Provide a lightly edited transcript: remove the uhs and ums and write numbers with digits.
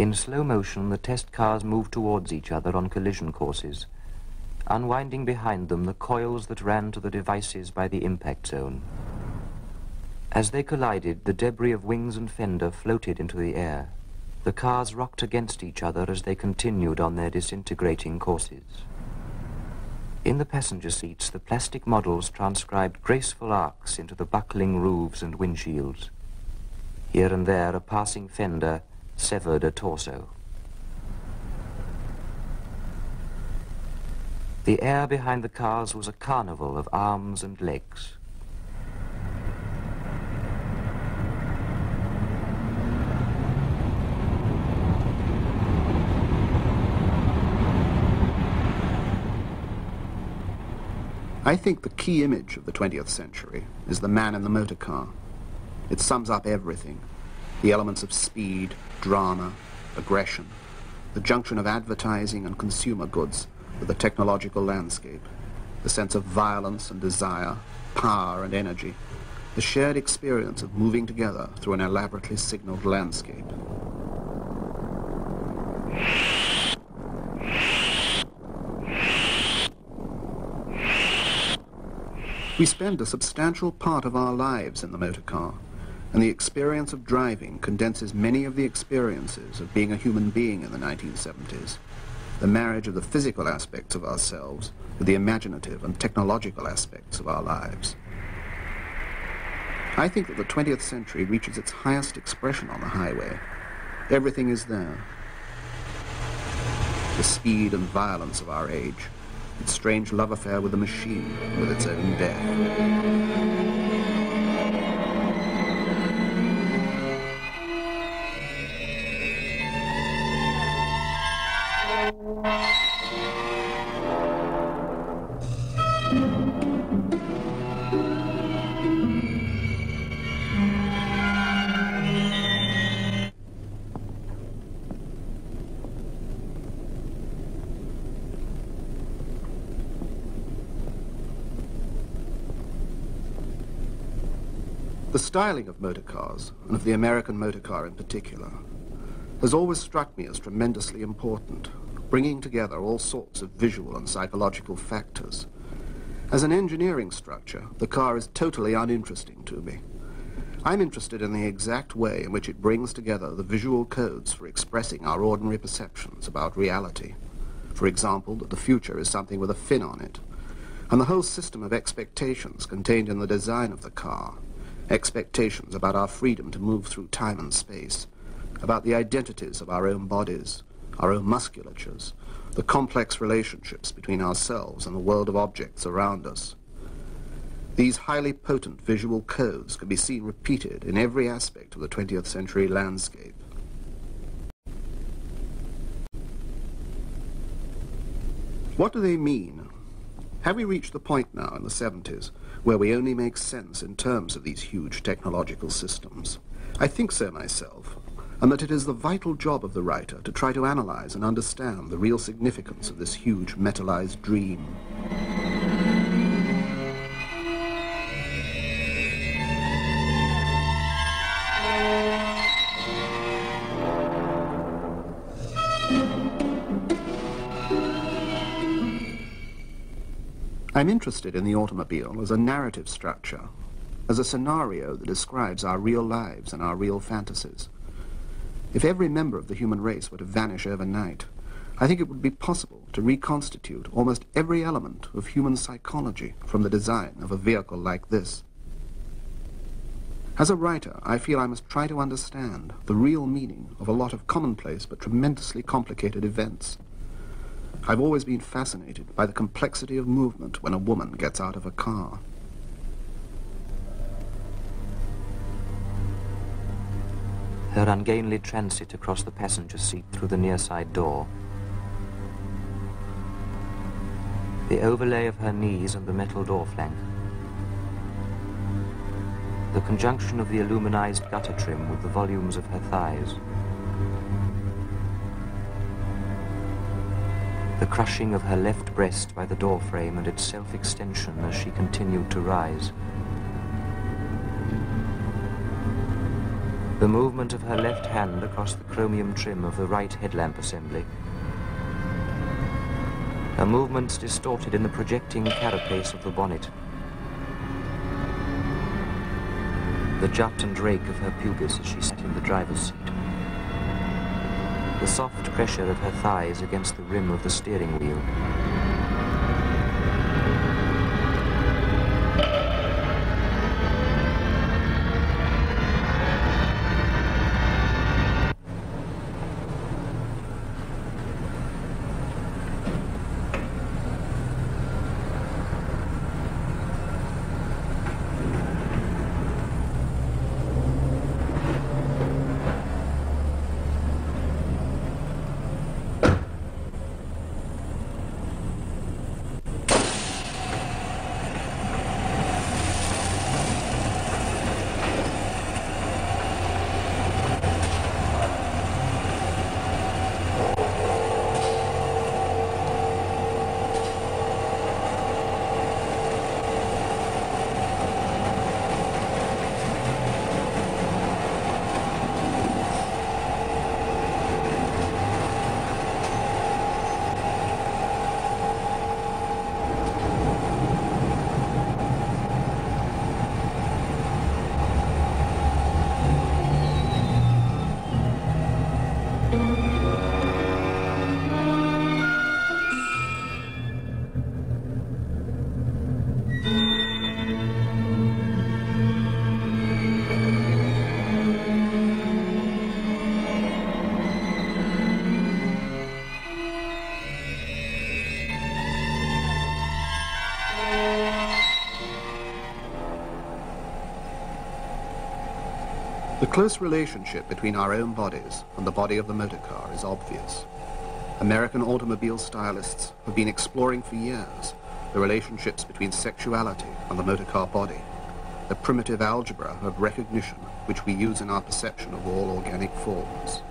In slow motion, the test cars move towards each other on collision courses, unwinding behind them the coils that ran to the devices by the impact zone. As they collided, the debris of wings and fender floated into the air. The cars rocked against each other as they continued on their disintegrating courses. In the passenger seats, the plastic models transcribed graceful arcs into the buckling roofs and windshields. Here and there, a passing fender severed a torso. The air behind the cars was a carnival of arms and legs. I think the key image of the 20th century is the man in the motor car. It sums up everything: the elements of speed, drama, aggression, the junction of advertising and consumer goods with the technological landscape, the sense of violence and desire, power and energy, the shared experience of moving together through an elaborately signaled landscape. We spend a substantial part of our lives in the motor car, and the experience of driving condenses many of the experiences of being a human being in the 1970s. The marriage of the physical aspects of ourselves with the imaginative and technological aspects of our lives. I think that the 20th century reaches its highest expression on the highway. Everything is there. The speed and violence of our age, its strange love affair with the machine, with its own death. The styling of motor cars, and of the American motor car in particular, has always struck me as tremendously important, bringing together all sorts of visual and psychological factors. As an engineering structure, the car is totally uninteresting to me. I'm interested in the exact way in which it brings together the visual codes for expressing our ordinary perceptions about reality. For example, that the future is something with a fin on it, and the whole system of expectations contained in the design of the car. Expectations about our freedom to move through time and space, about the identities of our own bodies, our own musculatures, the complex relationships between ourselves and the world of objects around us. These highly potent visual codes can be seen repeated in every aspect of the 20th century landscape. What do they mean? Have we reached the point now in the 70s where we only make sense in terms of these huge technological systems? I think so myself, and that it is the vital job of the writer to try to analyze and understand the real significance of this huge metallized dream. I'm interested in the automobile as a narrative structure, as a scenario that describes our real lives and our real fantasies. If every member of the human race were to vanish overnight, I think it would be possible to reconstitute almost every element of human psychology from the design of a vehicle like this. As a writer, I feel I must try to understand the real meaning of a lot of commonplace but tremendously complicated events. I've always been fascinated by the complexity of movement when a woman gets out of a car. Her ungainly transit across the passenger seat through the near side door. The overlay of her knees and the metal door flank. The conjunction of the aluminized gutter trim with the volumes of her thighs. The crushing of her left breast by the door frame and its self-extension as she continued to rise. The movement of her left hand across the chromium trim of the right headlamp assembly. Her movements distorted in the projecting carapace of the bonnet. The jut and rake of her pubis as she sat in the driver's seat. The soft pressure of her thighs against the rim of the steering wheel. The close relationship between our own bodies and the body of the motor car is obvious. American automobile stylists have been exploring for years the relationships between sexuality and the motor car body, the primitive algebra of recognition which we use in our perception of all organic forms.